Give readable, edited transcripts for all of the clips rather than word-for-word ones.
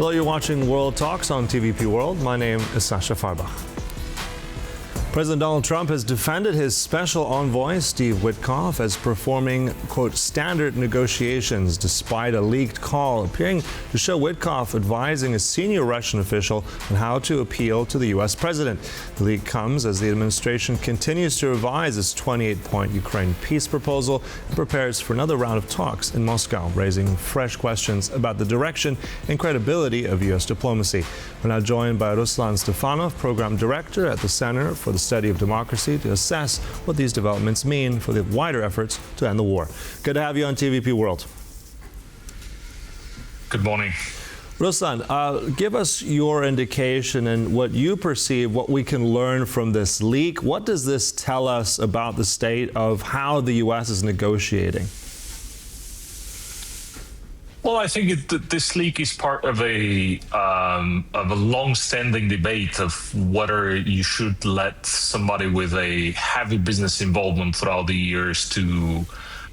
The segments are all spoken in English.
Hello, you're watching World Talks on TVP World. My name is Sascha Fahrbach. President Donald Trump has defended his special envoy, Steve Witkoff, as performing, quote, standard negotiations, despite a leaked call appearing to show Witkoff advising a senior Russian official on how to appeal to the U.S. president. The leak comes as the administration continues to revise its 28-point Ukraine peace proposal and prepares for another round of talks in Moscow, raising fresh questions about the direction and credibility of U.S. diplomacy. We're now joined by Ruslan Stefanov, Program Director at the Center for the Study of Democracy, to assess what these developments mean for the wider efforts to end the war. Good to have you on TVP World. Good morning. Ruslan, give us your indication and what you perceive, what we can learn from this leak. What does this tell us about the state of how the U.S. is negotiating? Well, I think this leak is part of a long-standing debate of whether you should let somebody with a heavy business involvement throughout the years to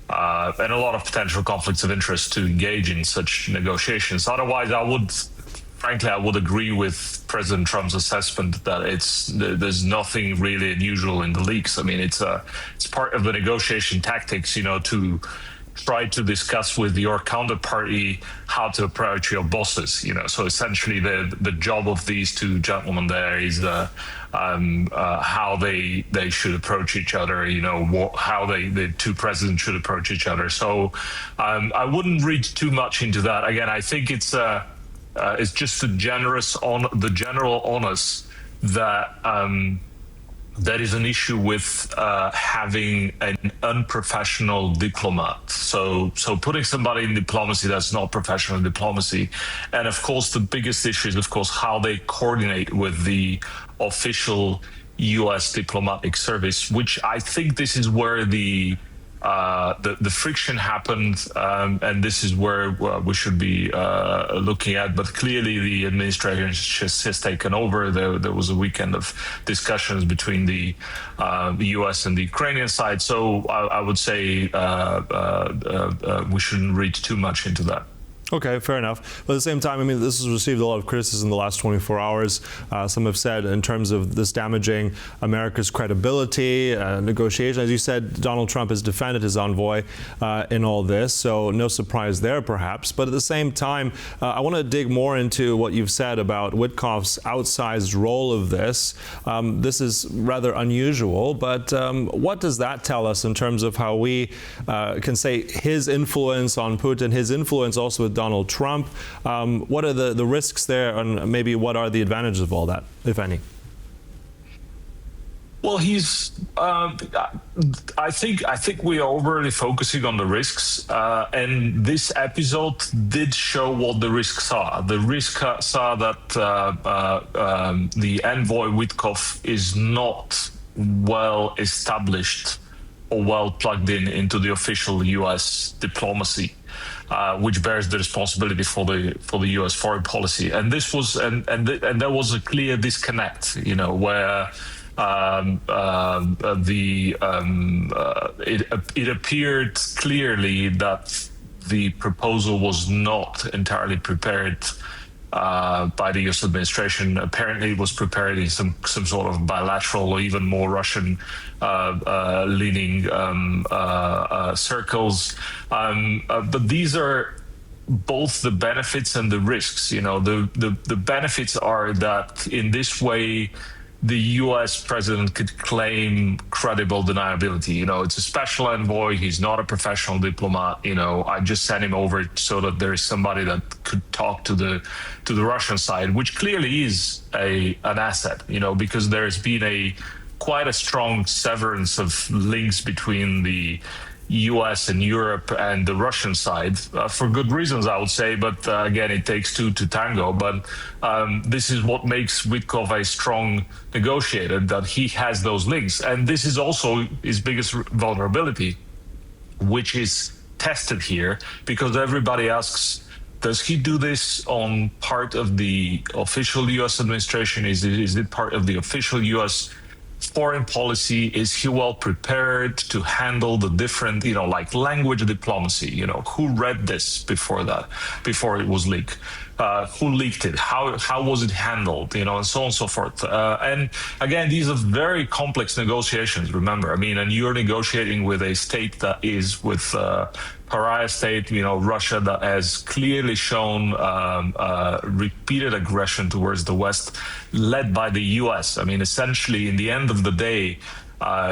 and a lot of potential conflicts of interest to engage in such negotiations. Otherwise, I would agree with President Trump's assessment that there's nothing really unusual in the leaks. I mean, it's part of the negotiation tactics, to try to discuss with your counterparty how to approach your bosses. So essentially the job of these two gentlemen there is how they should approach each other, how the two presidents should approach each other. So I wouldn't read too much into that. Again, I think it's just the general onus that there is an issue with having an unprofessional diplomat. So putting somebody in diplomacy that's not professional diplomacy. And of course, the biggest issue is, of course, how they coordinate with the official U.S. diplomatic service, which I think this is where the friction happened, and this is where we should be looking at. But clearly, the administration has taken over. There was a weekend of discussions between the U.S. and the Ukrainian side. So I would say we shouldn't read too much into that. Okay, fair enough. But at the same time, I mean, this has received a lot of criticism in the last 24 hours. Some have said in terms of this damaging America's credibility, negotiation. As you said, Donald Trump has defended his envoy in all this, so no surprise there, perhaps. But at the same time, I want to dig more into what you've said about Witkoff's outsized role of this. This is rather unusual, but what does that tell us in terms of how we can say his influence on Putin, his influence also with Donald Trump? What are the risks there, and maybe what are the advantages of all that, if any? Well, I think we are overly focusing on the risks, and this episode did show what the risks are. The risks are that the envoy Witkoff is not well established or well plugged into the official U.S. diplomacy, which bears the responsibility for the U.S. foreign policy. And this was and there was a clear disconnect, where it appeared clearly that the proposal was not entirely prepared by the U.S. administration. Apparently, it was prepared in some sort of bilateral or even more Russian leaning circles. But these are both the benefits and the risks. The benefits are that in this way, the U.S. president could claim credible deniability. It's a special envoy. He's not a professional diplomat. I just sent him over so that there is somebody that could talk to the Russian side, which clearly is an asset. Because there has been quite a strong severance of links between the U.S. and Europe and the Russian side, for good reasons, I would say. But again, it takes two to tango. But this is what makes Witkoff a strong negotiator, that he has those links. And this is also his biggest vulnerability, which is tested here, because everybody asks, does he do this on part of the official U.S. administration? Is it part of the official U.S. foreign policy? Is he well prepared to handle the different, like language diplomacy? Who read this before it was leaked? who leaked it, how was it handled, and so on and so forth. And again, these are very complex negotiations. Remember, I mean, and you're negotiating with a state that is with pariah state, Russia, that has clearly shown repeated aggression towards the West, led by the U.S. I mean, essentially, in the end of the day,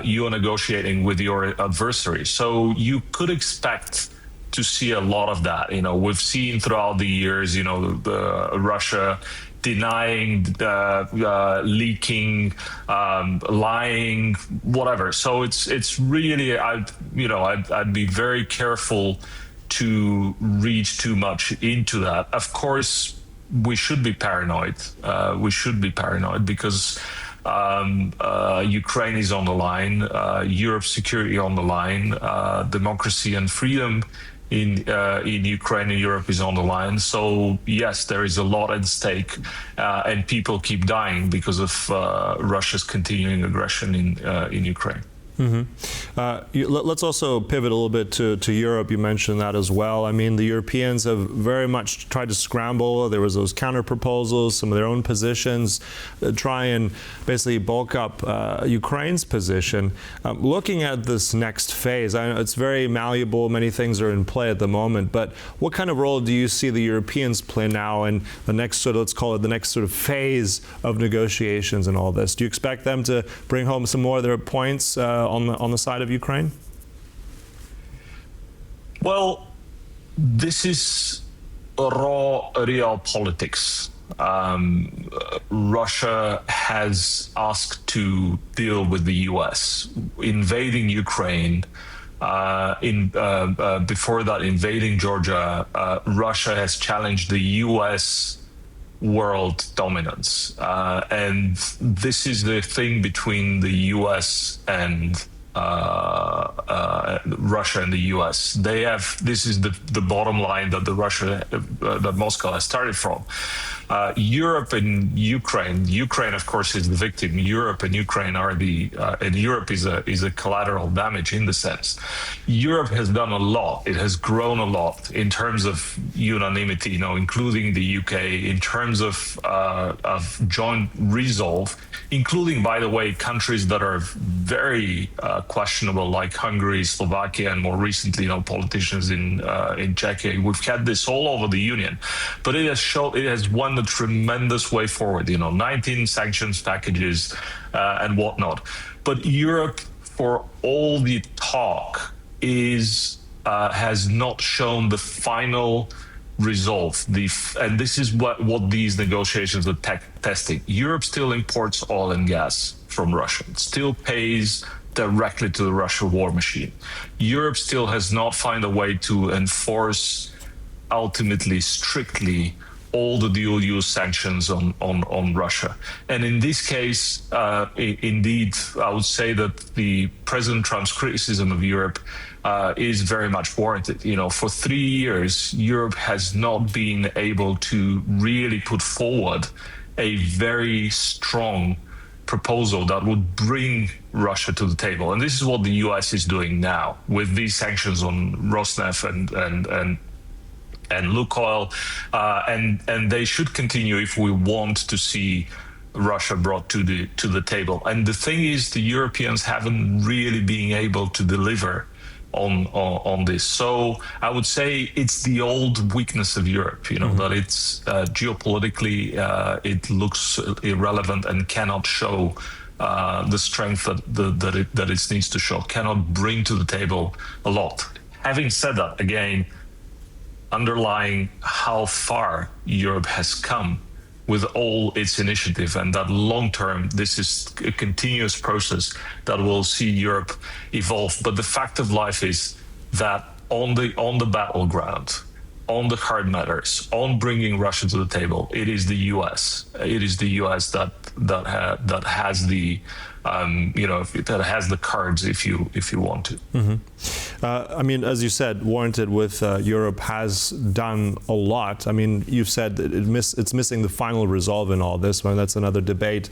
you are negotiating with your adversary. So you could expect to see a lot of that. We've seen throughout the years, Russia denying, leaking, lying, whatever. So it's really, I'd be very careful to read too much into that. Of course, we should be paranoid. Because Ukraine is on the line, Europe's security on the line, democracy and freedom in Ukraine and Europe is on the line. So yes, there is a lot at stake, and people keep dying because of Russia's continuing aggression in Ukraine. Let's also pivot a little bit to Europe. You mentioned that as well. I mean, the Europeans have very much tried to scramble. There was those counter proposals, some of their own positions, try and basically bulk up Ukraine's position. Looking at this next phase, I know it's very malleable. Many things are in play at the moment. But what kind of role do you see the Europeans play now in the next sort of, let's call it the next sort of phase of negotiations and all this? Do you expect them to bring home some more of their points on the side of Ukraine? Well, this is raw realpolitics. Russia has asked to deal with the U.S. invading Ukraine. Before that, invading Georgia, Russia has challenged the U.S. world dominance, and this is the thing between the U.S. and Russia and the U.S. This is the bottom line that that Moscow has started from. Europe and Ukraine, of course, is the victim. Europe and Ukraine are and Europe is a collateral damage in the sense. Europe has done a lot. It has grown a lot in terms of unanimity, including the UK, in terms of joint resolve, including, by the way, countries that are very questionable, like Hungary, Slovakia, and more recently, politicians in Czechia. We've had this all over the Union, but it has won a tremendous way forward. 19 sanctions packages and whatnot. But Europe, for all the talk, has not shown the final resolve. And this is what these negotiations are testing. Europe still imports oil and gas from Russia. It still pays directly to the Russian war machine. Europe still has not found a way to enforce ultimately, strictly, all the dual-use sanctions on Russia. And in this case, indeed, I would say that the President Trump's criticism of Europe is very much warranted. For 3 years, Europe has not been able to really put forward a very strong proposal that would bring Russia to the table. And this is what the US is doing now with these sanctions on Rosneft and Lukoil, and they should continue if we want to see Russia brought to the table. And the thing is, the Europeans haven't really been able to deliver on this. So I would say it's the old weakness of Europe, that it's geopolitically it looks irrelevant and cannot show the strength that it needs to show, cannot bring to the table a lot. Having said that, again, underlying how far Europe has come with all its initiative, and that long term, this is a continuous process that will see Europe evolve. But the fact of life is that on the battleground, on the hard matters, on bringing Russia to the table, it is the U.S. It is the U.S. that has the that has the cards, if you want to. I mean, as you said, warranted with Europe has done a lot. I mean, you've said that it's missing the final resolve in all this. Well, that's another debate.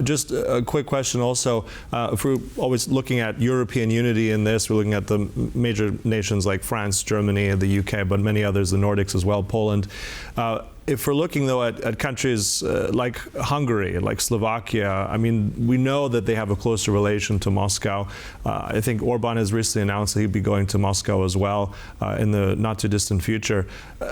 Just a quick question also. If we're always looking at European unity in this, we're looking at the major nations like France, Germany, the UK, but many others, the Nordics as well, Poland. if we're looking, though, at countries like Hungary, like Slovakia, I mean, we know that they have a closer relation to Moscow. I think Orban has recently announced that he'd be going to Moscow as well in the not-too-distant future.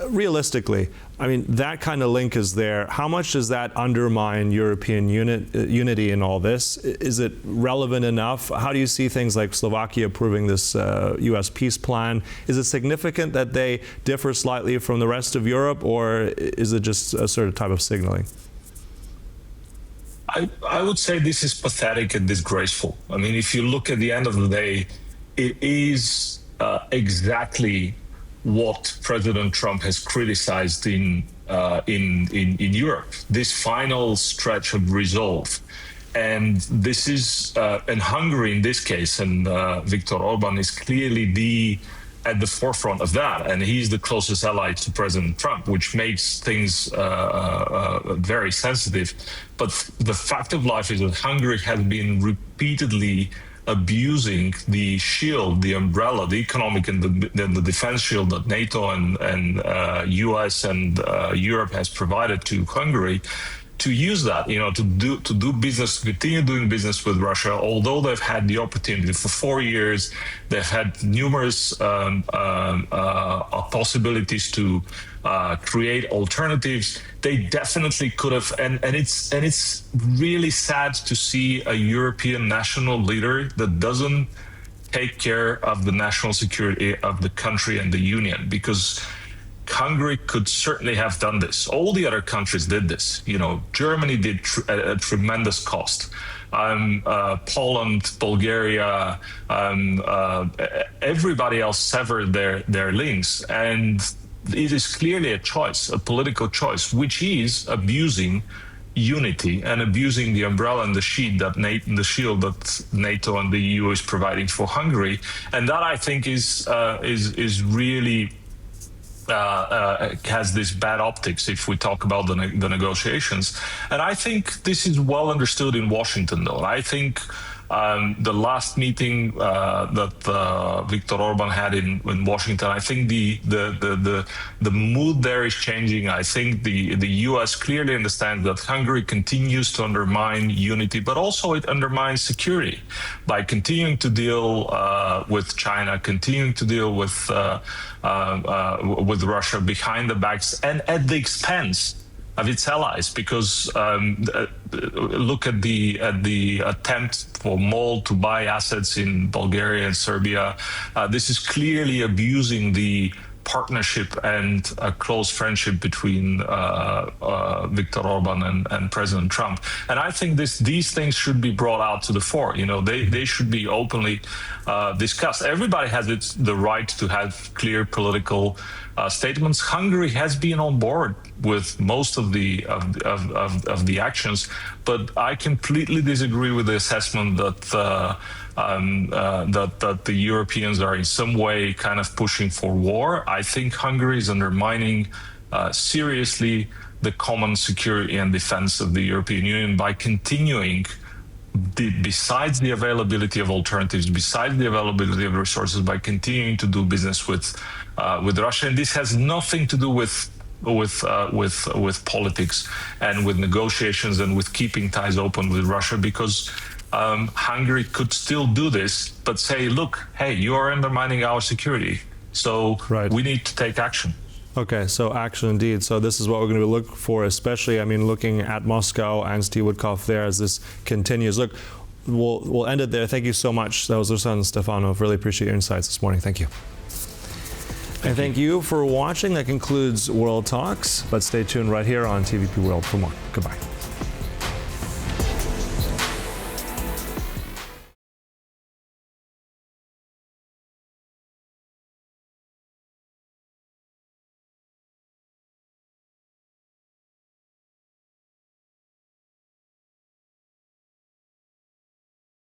Realistically, I mean, that kind of link is there. How much does that undermine European unity in all this? Is it relevant enough? How do you see things like Slovakia approving this U.S. peace plan? Is it significant that they differ slightly from the rest of Europe, or is it just a sort of type of signaling? I would say this is pathetic and disgraceful. I mean, if you look at the end of the day, it is exactly what President Trump has criticized in Europe, this final stretch of resolve. And this is, in Hungary in this case, and Viktor Orban is clearly at the forefront of that, and he's the closest ally to President Trump, which makes things very sensitive. But the fact of life is that Hungary has been repeatedly abusing the shield, the umbrella, the economic and the defense shield that NATO and US and Europe has provided to Hungary, to use that, to do business, continue doing business with Russia. Although they've had the opportunity for 4 years, they've had numerous possibilities to create alternatives. They definitely could have, and it's really sad to see a European national leader that doesn't take care of the national security of the country and the union, because Hungary could certainly have done this. All the other countries did this. Germany did at a tremendous cost. Poland, Bulgaria, everybody else severed their links. And it is clearly a choice, a political choice, which is abusing unity and abusing the umbrella and the shield that NATO and the EU is providing for Hungary. And that, I think, is really has this bad optics if we talk about the negotiations. And I think this is well understood in Washington, though. I think the last meeting that Viktor Orban had in Washington, I think the mood there is changing. I think the U.S. clearly understands that Hungary continues to undermine unity, but also it undermines security by continuing to deal with China, continuing to deal with Russia behind the backs and at the expense of its allies, because look at the attempt for MOL to buy assets in Bulgaria and Serbia. This is clearly abusing the partnership and a close friendship between Viktor Orban and President Trump. And I think these things should be brought out to the fore. They should be openly discussed. Everybody has the right to have clear political statements. Hungary has been on board with most of the actions, but I completely disagree with the assessment that that the Europeans are in some way kind of pushing for war. I think Hungary is undermining seriously the common security and defense of the European Union by continuing, besides the availability of alternatives, besides the availability of resources, by continuing to do business with Russia. And this has nothing to do with politics and with negotiations and with keeping ties open with Russia, because Hungary could still do this, but say, look, hey, you are undermining our security, so we need to take action. Okay, so action indeed. So this is what we're going to look for, especially, I mean, looking at Moscow and Steve Witkoff there as this continues. Look, we'll end it there. Thank you so much. That was Ruslan Stefanov. Really appreciate your insights this morning. Thank you. And thank you for watching. That concludes World Talks, but stay tuned right here on TVP World for more. Goodbye.